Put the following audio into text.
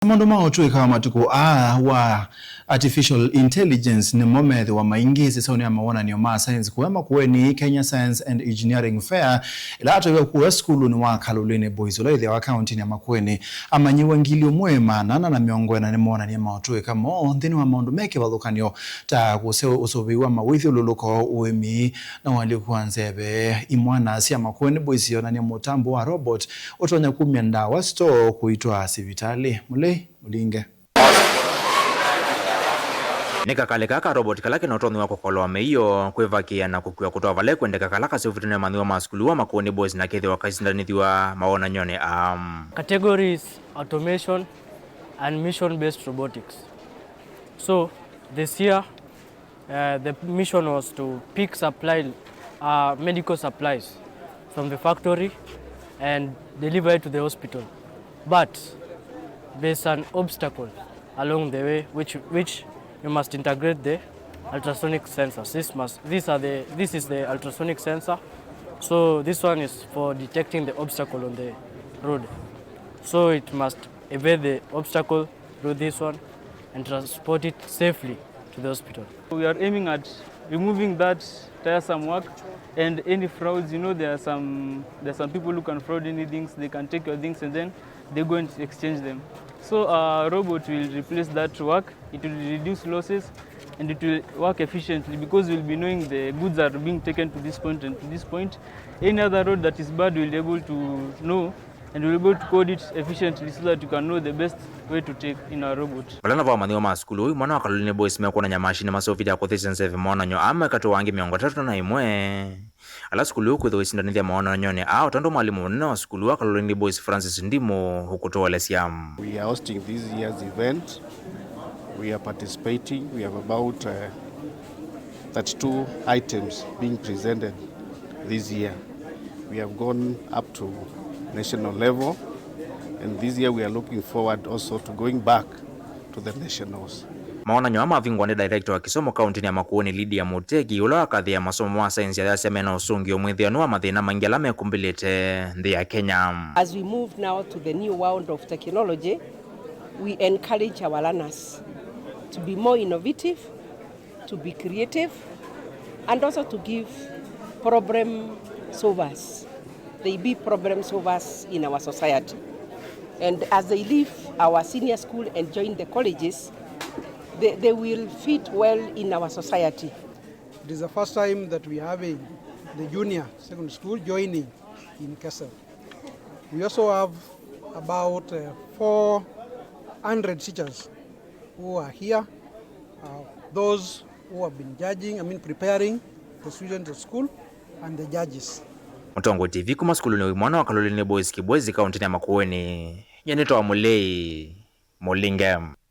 Maundu Mautuika Matuku wa artificial intelligence Nimo Meethiwa Maingi Isesoni Mawonan'Yo science kuya Makueni Kenya Science and Engineering Fair ila atwe kuya Sukuluni wa Kalulini boys wa Kauntini Makueni Amanyiwa ngilio mwema na miongo na Nimoonan'ya Mautuika Nthini wa Kivathukan'yo ta kuseo Usuvii wa Mawithyululuko Uimi na Ualyuku Nzeve Imwana sia Makueni boys Iyonan'ya mutambo wa robot otonya kumya ndawa store kuitwa sivitali mulinge Nikakale kaka robot kalake notoni wako kolo ameyo kwevakia na kukiwa kutoa vale kwendeka kalaka sivutune Manyiwa maskulu wa Makueni boys na Keethiwa Mawonan'Yoni Mawonan'Yoni. Categories automation and mission based robotics. So this year the mission was to pick medical supplies from the factory and deliver it to the hospital, but there's an obstacle along the way which you must integrate the ultrasonic sensors. This is the ultrasonic sensor. So this one is for detecting the obstacle on the road. So it must evade the obstacle through this one and transport it safely to the hospital. We are aiming at removing that tiresome work and any frauds. You know, there are some people who can fraud any things. They can take your things and then they go and exchange them. So a robot will replace that work. It will reduce losses and it will work efficiently because we'll be knowing the goods are being taken to this point and to this point. Any other road that is bad we'll be able to know and we'll be able to code it efficiently so that you can know the best way to take in a robot. Balana va Manyiwa maskulu Imwana wa Kalulini boys Meethiwa mashine masofiti ya kuthisa Nzeve Mawonan'Yo katu wangi miongo 3 na imwe ala skulu kwithiwa isindanithia Mawonan'Yoni otondo mwalimu munene wa skulu wa Kalulini boys Francis Nimo hukutoelesya. We are hosting this year's event. We are participating. We have about 32 items being presented this year. We have gone up to national level, and this year we are looking forward also to going back to the nationals. Mawonan'Yo mavingwa ni director wa kisomo Kauntini ya Makueni Lydia Mutegi ula wakathi ya masomo wa science ya semena usungio mwithiano wa mathina maingi ala mekumbilite nthi ya Kenya. As we move now to the new world of technology, we encourage our learners to be more innovative, to be creative, and also to give problem solvers. They be problem solvers in our society. And as they leave our senior school and join the colleges, they will fit well in our society. It is the first time that we are having the junior secondary school joining in KSEF. We also have about 400 teachers who are here, those who have been preparing the students at school and the judges. Mutongo TV kuma Sukuluni Imwana wa Kalulini boys kibwezi Kauntini ya Makueni yanitoa mulei mulinge.